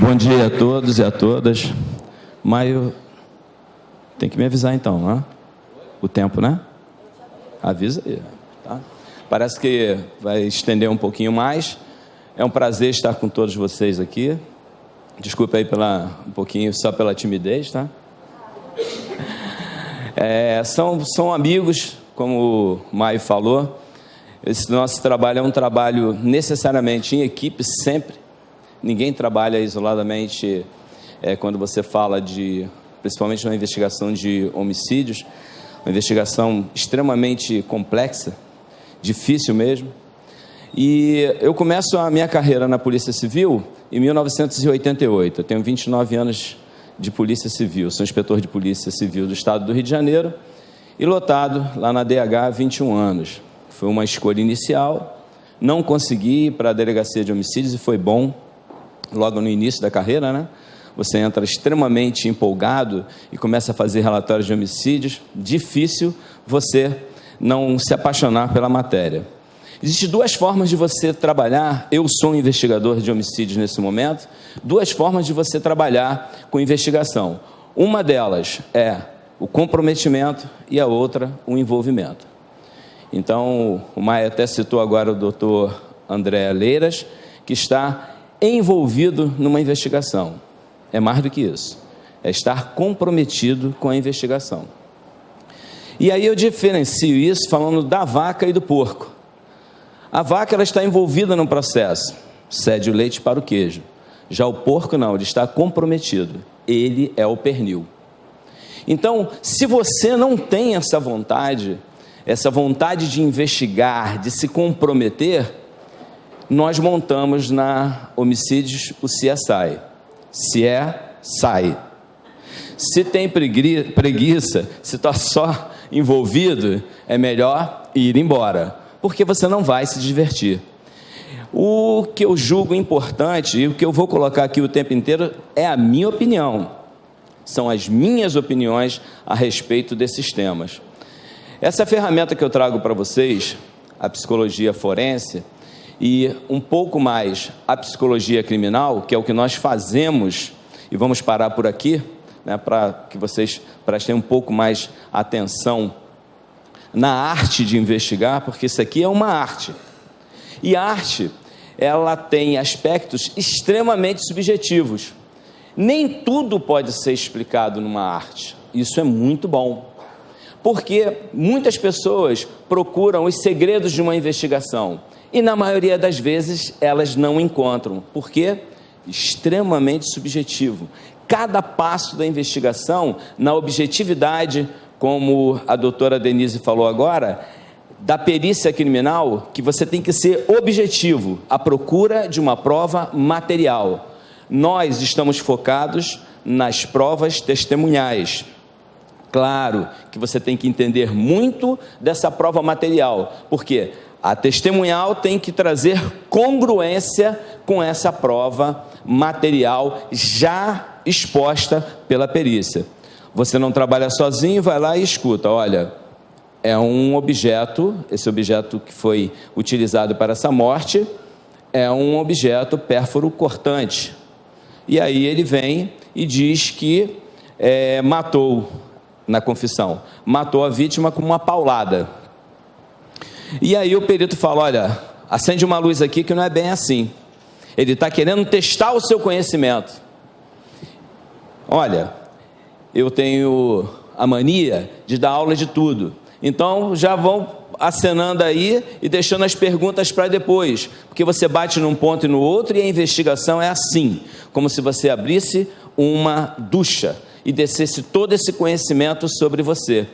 Bom dia a todos e a todas. Maio, tem que me avisar então, né? O tempo, né? Avisa aí, tá? Parece que vai estender um pouquinho mais. É um prazer estar com todos vocês aqui. Desculpa aí um pouquinho só pela timidez, tá? São amigos, como o Maio falou. Esse nosso trabalho é um trabalho necessariamente em equipe, sempre. Ninguém trabalha isoladamente quando você fala principalmente na investigação de homicídios, uma investigação extremamente complexa, difícil mesmo. E eu começo a minha carreira na Polícia Civil em 1988. Eu tenho 29 anos de Polícia Civil, sou inspetor de Polícia Civil do Estado do Rio de Janeiro e lotado lá na DH há 21 anos. Foi uma escolha inicial, não consegui ir para a Delegacia de Homicídios e foi bom. Logo no início da carreira, né? Você entra extremamente empolgado e começa a fazer relatórios de homicídios. Difícil você não se apaixonar pela matéria. Existem duas formas de você trabalhar. Eu sou um investigador de homicídios nesse momento. Duas formas de você trabalhar com investigação. Uma delas é o comprometimento e a outra o envolvimento. Então, o Maia até citou agora o doutor André Leiras, que está envolvido numa investigação. É mais do que isso. É estar comprometido com a investigação. E aí eu diferencio isso falando da vaca e do porco. A vaca, ela está envolvida no processo, cede o leite para o queijo. Já o porco não, ele está comprometido. Ele é o pernil. Então, se você não tem essa vontade de investigar, de se comprometer, nós montamos na Homicídios o CSI. Se sai. Se tem preguiça, se está só envolvido, é melhor ir embora, porque você não vai se divertir. O que eu julgo importante e o que eu vou colocar aqui o tempo inteiro é a minha opinião. São as minhas opiniões a respeito desses temas. Essa ferramenta que eu trago para vocês, a psicologia forense, e um pouco mais a psicologia criminal, que é o que nós fazemos, e vamos parar por aqui, né, para que vocês prestem um pouco mais atenção na arte de investigar, porque isso aqui é uma arte. E a arte, ela tem aspectos extremamente subjetivos. Nem tudo pode ser explicado numa arte. Isso é muito bom, porque muitas pessoas procuram os segredos de uma investigação e na maioria das vezes elas não encontram. Por quê? Extremamente subjetivo. Cada passo da investigação, na objetividade, como a doutora Denise falou agora, da perícia criminal, que você tem que ser objetivo, à procura de uma prova material. Nós estamos focados nas provas testemunhais. Claro que você tem que entender muito dessa prova material, porque a testemunhal tem que trazer congruência com essa prova material já exposta pela perícia. Você não trabalha sozinho, vai lá e escuta, olha, é um objeto, esse objeto que foi utilizado para essa morte, é um objeto pérfuro cortante. E aí ele vem e diz que matou, na confissão, matou a vítima com uma paulada. E aí o perito fala, olha, acende uma luz aqui que não é bem assim. Ele está querendo testar o seu conhecimento. Olha, eu tenho a mania de dar aula de tudo. Então já vão acenando aí e deixando as perguntas para depois. Porque você bate num ponto e no outro e a investigação é assim. Como se você abrisse uma ducha e descesse todo esse conhecimento sobre você.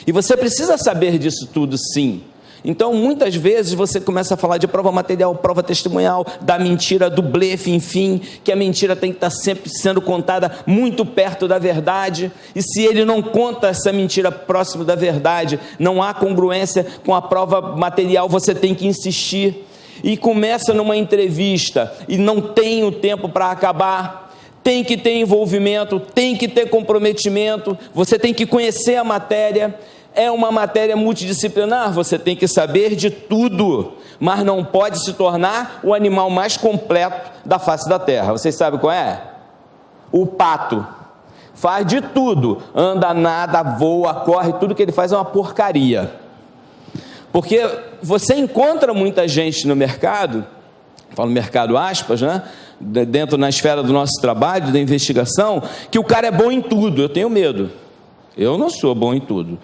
E você precisa saber disso tudo, sim. Então, muitas vezes você começa a falar de prova material, prova testemunhal, da mentira, do blefe, enfim, que a mentira tem que estar sempre sendo contada muito perto da verdade, e se ele não conta essa mentira próximo da verdade, não há congruência com a prova material, você tem que insistir, e começa numa entrevista, e não tem o tempo para acabar, tem que ter envolvimento, tem que ter comprometimento, você tem que conhecer a matéria. É uma matéria multidisciplinar, você tem que saber de tudo, mas não pode se tornar o animal mais completo da face da terra. Vocês sabem qual é? O pato. Faz de tudo, anda, nada, voa, corre, tudo que ele faz é uma porcaria. Porque você encontra muita gente no mercado, falo mercado aspas, né? Dentro na esfera do nosso trabalho, da investigação, que o cara é bom em tudo. Eu tenho medo, eu não sou bom em tudo.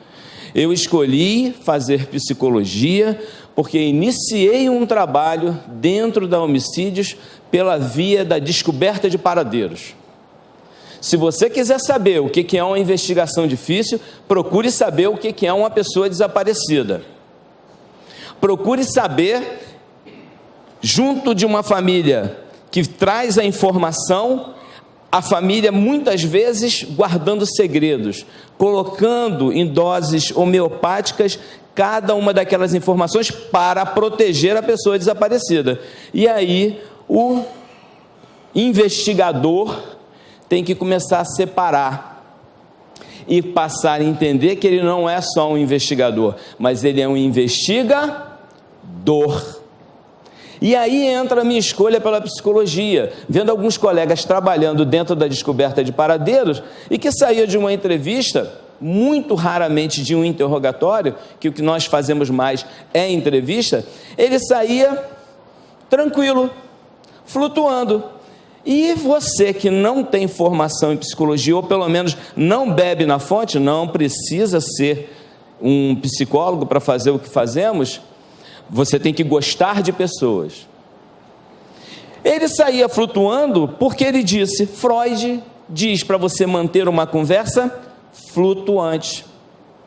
Eu escolhi fazer psicologia porque iniciei um trabalho dentro da Homicídios pela via da descoberta de paradeiros. Se você quiser saber o que é uma investigação difícil, procure saber o que é uma pessoa desaparecida. Procure saber, junto de uma família que traz a informação, a família muitas vezes guardando segredos, colocando em doses homeopáticas cada uma daquelas informações para proteger a pessoa desaparecida. E aí o investigador tem que começar a separar e passar a entender que ele não é só um investigador, mas ele é um investigador. E aí entra a minha escolha pela psicologia, vendo alguns colegas trabalhando dentro da descoberta de paradeiros e que saía de uma entrevista, muito raramente de um interrogatório, que o que nós fazemos mais é entrevista, ele saía tranquilo, flutuando. E você que não tem formação em psicologia, ou pelo menos não bebe na fonte, não precisa ser um psicólogo para fazer o que fazemos, você tem que gostar de pessoas. Ele saía flutuando porque ele disse, Freud diz para você manter uma conversa flutuante.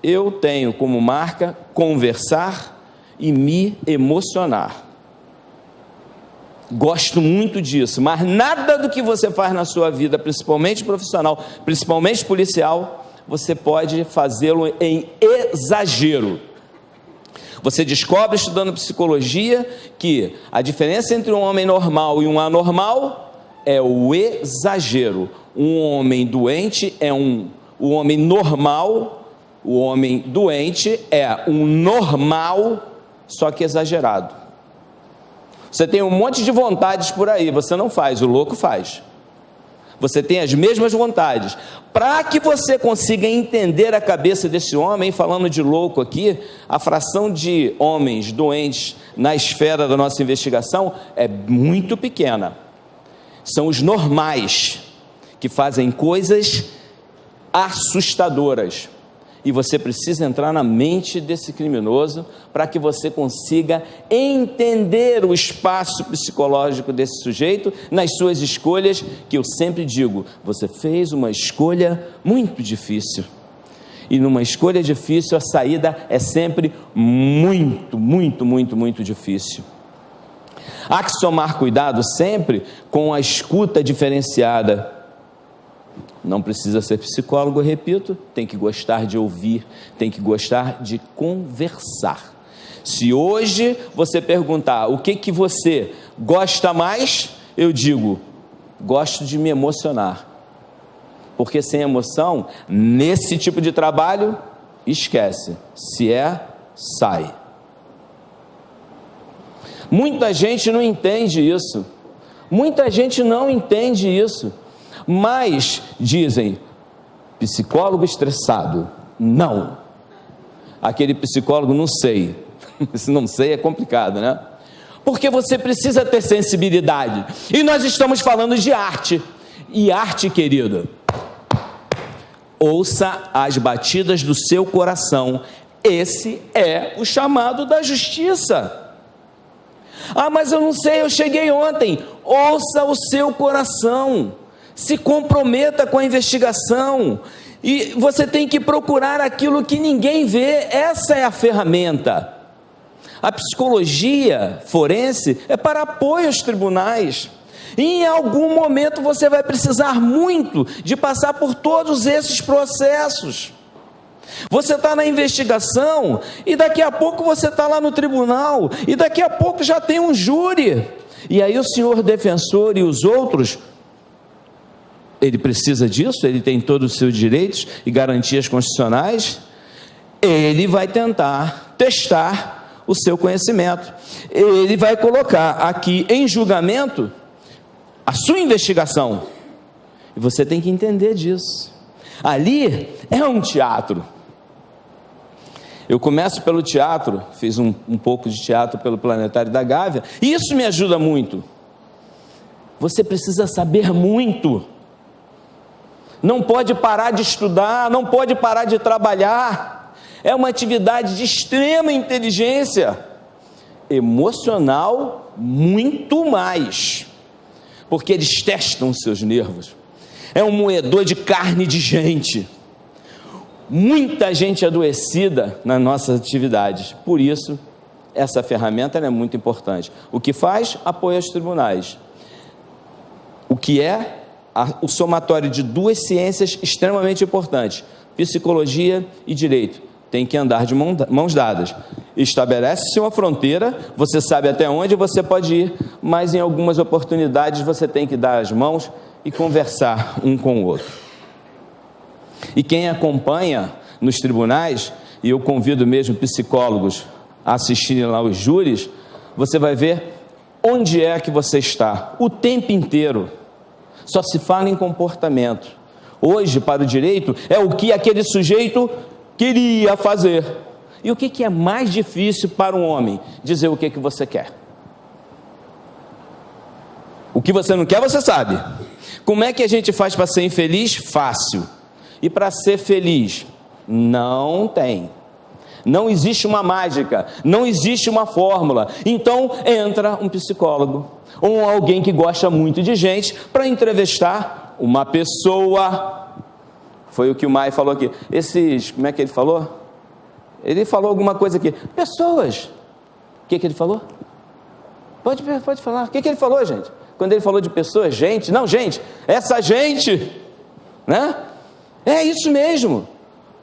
Eu tenho como marca conversar e me emocionar. Gosto muito disso, mas nada do que você faz na sua vida, principalmente profissional, principalmente policial, você pode fazê-lo em exagero. Você descobre estudando psicologia que a diferença entre um homem normal e um anormal é o exagero. Um homem doente é o homem normal, o homem doente é um normal, só que exagerado. Você tem um monte de vontades por aí, você não faz, o louco faz. Você tem as mesmas vontades. Para que você consiga entender a cabeça desse homem, falando de louco aqui, a fração de homens doentes na esfera da nossa investigação é muito pequena. São os normais, que fazem coisas assustadoras. E você precisa entrar na mente desse criminoso para que você consiga entender o espaço psicológico desse sujeito nas suas escolhas, que eu sempre digo, você fez uma escolha muito difícil. E numa escolha difícil, a saída é sempre muito, muito, muito, muito difícil. Há que tomar cuidado sempre com a escuta diferenciada. Não precisa ser psicólogo, eu repito, tem que gostar de ouvir, tem que gostar de conversar. Se hoje você perguntar o que você gosta mais, eu digo, gosto de me emocionar. Porque sem emoção, nesse tipo de trabalho, esquece. Se sai. Muita gente não entende isso. Muita gente não entende isso. Mas, dizem, psicólogo estressado. Não. Aquele psicólogo, não sei. Se não sei, é complicado, né? Porque você precisa ter sensibilidade. E nós estamos falando de arte. E arte, querido, ouça as batidas do seu coração. Esse é o chamado da justiça. Ah, mas eu não sei, eu cheguei ontem. Ouça o seu coração. Se comprometa com a investigação, e você tem que procurar aquilo que ninguém vê. Essa é a ferramenta. A psicologia forense é para apoio aos tribunais, e em algum momento você vai precisar muito de passar por todos esses processos. Você está na investigação, e daqui a pouco você está lá no tribunal, e daqui a pouco já tem um júri, e aí o senhor defensor e os outros, ele precisa disso, ele tem todos os seus direitos e garantias constitucionais, ele vai tentar testar o seu conhecimento. Ele vai colocar aqui em julgamento a sua investigação. E você tem que entender disso. Ali é um teatro. Eu começo pelo teatro, fiz um pouco de teatro pelo Planetário da Gávea, e isso me ajuda muito. Você precisa saber muito. Não pode parar de estudar, não pode parar de trabalhar. É uma atividade de extrema inteligência, emocional muito mais, porque eles testam os seus nervos. É um moedor de carne de gente. Muita gente adoecida nas nossas atividades. Por isso, essa ferramenta é muito importante. O que faz? Apoia os tribunais. O que é o somatório de duas ciências extremamente importantes: psicologia e direito. Tem que andar de mãos dadas. Estabelece-se uma fronteira, você sabe até onde você pode ir, mas em algumas oportunidades você tem que dar as mãos e conversar um com o outro. E quem acompanha nos tribunais, e eu convido mesmo psicólogos a assistirem lá os júris, você vai ver onde é que você está, o tempo inteiro. Só se fala em comportamento. Hoje, para o direito, é o que aquele sujeito queria fazer. E o que é mais difícil para um homem? Dizer o que você quer. O que você não quer, você sabe. Como é que a gente faz para ser infeliz? Fácil. E para ser feliz? Não tem. Não existe uma mágica, não existe uma fórmula. Então entra um psicólogo ou alguém que gosta muito de gente para entrevistar uma pessoa. Foi o que o Maio falou aqui. Como é que ele falou? Ele falou alguma coisa aqui. Pessoas. O que ele falou? Pode falar. O que ele falou, gente? Quando ele falou de pessoas, gente. Não, gente. Essa gente. Né? É isso mesmo.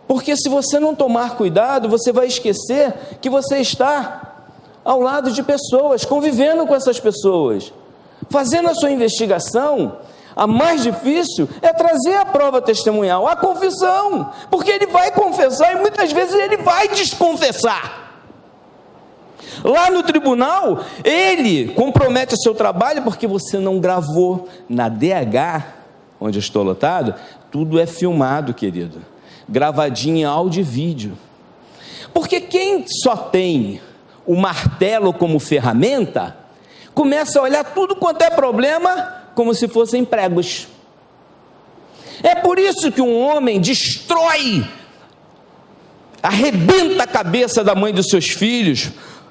Porque se você não tomar cuidado, você vai esquecer que você está ao lado de pessoas, convivendo com essas pessoas, fazendo a sua investigação. A mais difícil é trazer a prova testemunhal, a confissão, porque ele vai confessar e muitas vezes ele vai desconfessar. Lá no tribunal, ele compromete o seu trabalho porque você não gravou. Na DH, onde eu estou lotado, tudo é filmado, querido, gravadinho em áudio e vídeo. Porque quem só tem o martelo como ferramenta, começa a olhar tudo quanto é problema como se fossem pregos. É por isso que um homem destrói, arrebenta a cabeça da mãe dos seus filhos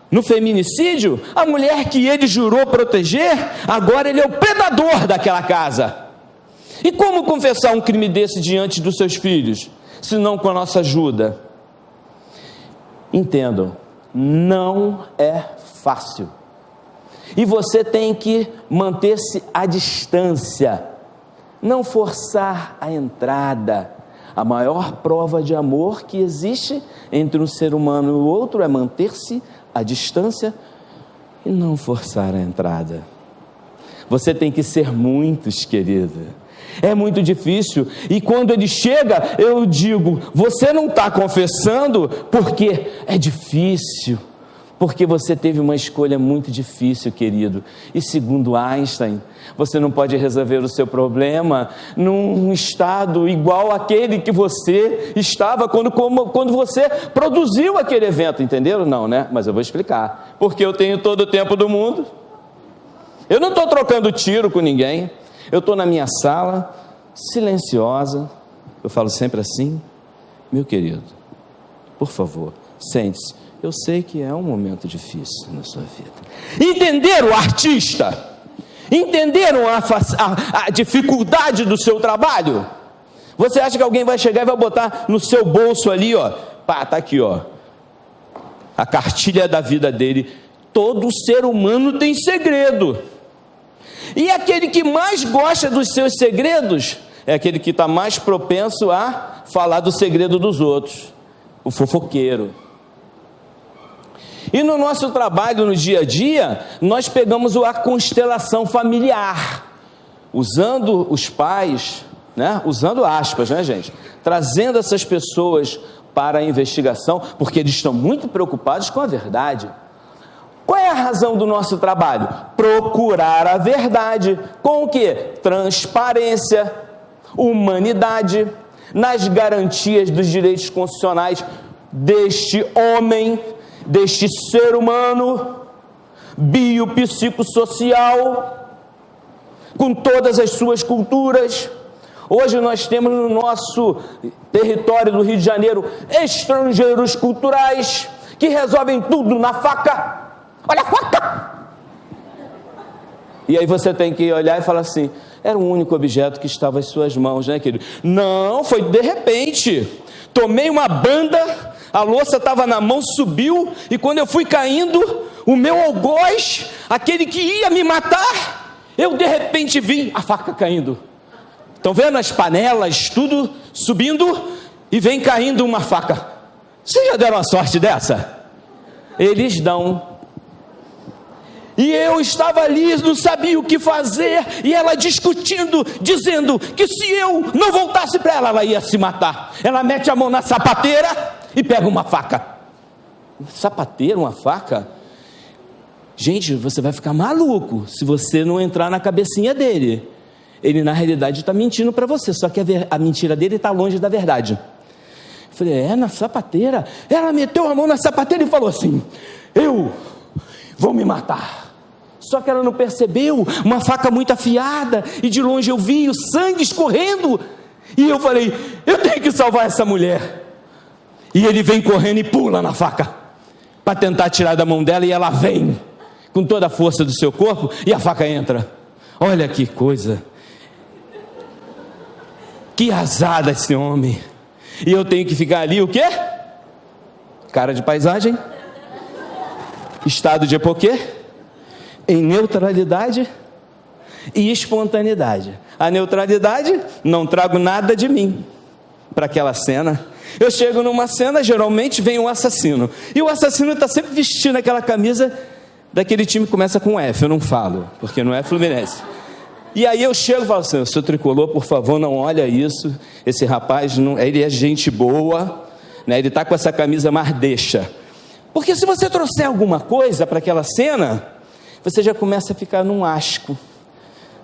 no feminicídio. A mulher que ele jurou proteger, agora ele é o predador daquela casa. E como confessar um crime desse diante dos seus filhos, se não com a nossa ajuda? Entendam, não é fácil. E você tem que manter-se à distância, não forçar a entrada. A maior prova de amor que existe entre um ser humano e o outro é manter-se à distância e não forçar a entrada. Você tem que ser muitos, querida. É muito difícil, e quando ele chega, eu digo, você não está confessando porque é difícil, porque você teve uma escolha muito difícil, querido. E segundo Einstein, você não pode resolver o seu problema num estado igual àquele que você estava quando você produziu aquele evento, entenderam? Não, né? Mas eu vou explicar, porque eu tenho todo o tempo do mundo, eu não estou trocando tiro com ninguém, eu estou na minha sala, silenciosa, eu falo sempre assim, meu querido, por favor, sente-se, eu sei que é um momento difícil na sua vida. Entenderam o artista? Entenderam a dificuldade do seu trabalho? Você acha que alguém vai chegar e vai botar no seu bolso ali, ó, pá, tá aqui, ó, a cartilha da vida dele? Todo ser humano tem segredo. E aquele que mais gosta dos seus segredos é aquele que está mais propenso a falar do segredo dos outros, o fofoqueiro. E no nosso trabalho, no dia a dia, nós pegamos a constelação familiar, usando os pais, né? Usando aspas, né, gente? Trazendo essas pessoas para a investigação, porque eles estão muito preocupados com a verdade. Qual é a razão do nosso trabalho? Procurar a verdade. Com o quê? Transparência, humanidade, nas garantias dos direitos constitucionais deste homem, deste ser humano, biopsicossocial, com todas as suas culturas. Hoje nós temos no nosso território do Rio de Janeiro estrangeiros culturais que resolvem tudo na faca. Olha a faca! E aí você tem que olhar e falar assim: era o único objeto que estava em suas mãos, né, querido? Não, foi de repente. Tomei uma banda, a louça estava na mão, subiu, e quando eu fui caindo, o meu algoz, aquele que ia me matar, eu de repente vi a faca caindo. Estão vendo as panelas, tudo subindo, e vem caindo uma faca. Vocês já deram uma sorte dessa? Eles dão. E eu estava ali, não sabia o que fazer, e ela discutindo, dizendo que se eu não voltasse para ela, ela ia se matar. Ela mete a mão na sapateira e pega uma faca. Sapateira, uma faca? Gente, você vai ficar maluco se você não entrar na cabecinha dele. Ele na realidade está mentindo para você, só que a mentira dele está longe da verdade. Eu falei, na sapateira? Ela meteu a mão na sapateira e falou assim: eu vou me matar. Só que ela não percebeu, uma faca muito afiada, e de longe eu vi o sangue escorrendo, e eu falei, eu tenho que salvar essa mulher. E ele vem correndo e pula na faca, para tentar tirar da mão dela, e ela vem, com toda a força do seu corpo, e a faca entra. Olha que coisa, que azar esse homem. E eu tenho que ficar ali, o quê? Cara de paisagem, estado de epoquê, em neutralidade e espontaneidade. A neutralidade, não trago nada de mim para aquela cena. Eu chego numa cena, geralmente vem um assassino, e o assassino está sempre vestindo aquela camisa daquele time que começa com F, eu não falo, porque não é Fluminense. E aí eu chego e falo assim: seu tricolor, por favor, não olha isso, esse rapaz, não, ele é gente boa, né? Ele está com essa camisa, mas deixa. Porque se você trouxer alguma coisa para aquela cena, você já começa a ficar num asco,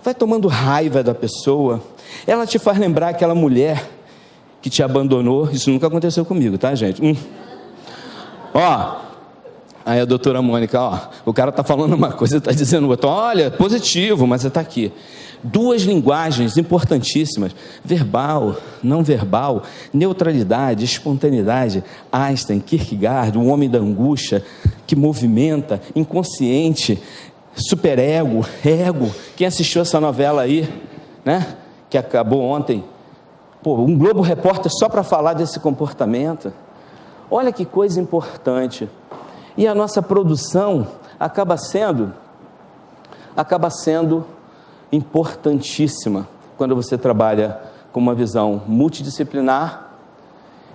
vai tomando raiva da pessoa, ela te faz lembrar aquela mulher que te abandonou. Isso nunca aconteceu comigo, tá, gente? Aí a doutora Mônica, o cara está falando uma coisa, está dizendo outra. Olha, positivo, mas está aqui. Duas linguagens importantíssimas: verbal, não verbal, neutralidade, espontaneidade. Einstein, Kierkegaard, o homem da angústia, que movimenta, inconsciente, superego, ego. Quem assistiu essa novela aí, né, que acabou ontem, um Globo Repórter só para falar desse comportamento. Olha que coisa importante. E a nossa produção acaba sendo importantíssima quando você trabalha com uma visão multidisciplinar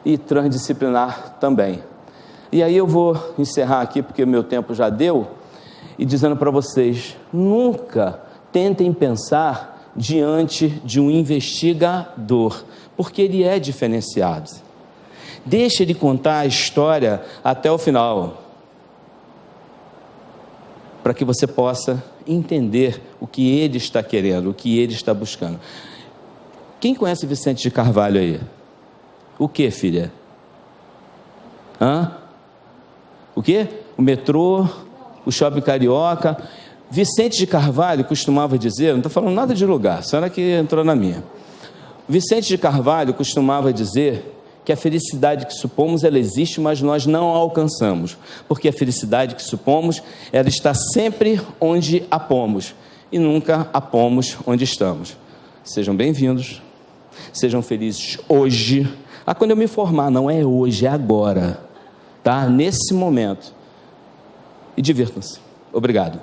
e transdisciplinar também. E aí eu vou encerrar aqui, porque o meu tempo já deu, e dizendo para vocês: nunca tentem pensar diante de um investigador, porque ele é diferenciado. Deixa ele contar a história até o final, para que você possa entender o que ele está querendo, o que ele está buscando. Quem conhece Vicente de Carvalho aí? O que, filha? O que? O metrô, o shopping carioca. Vicente de Carvalho costumava dizer, não estou falando nada de lugar, a senhora que entrou na minha. Vicente de Carvalho costumava dizer que a felicidade que supomos, ela existe, mas nós não a alcançamos, porque a felicidade que supomos, ela está sempre onde a pomos, e nunca a pomos onde estamos. Sejam bem-vindos, sejam felizes hoje. Quando eu me formar, não é hoje, é agora, tá? Nesse momento. E divirtam-se. Obrigado.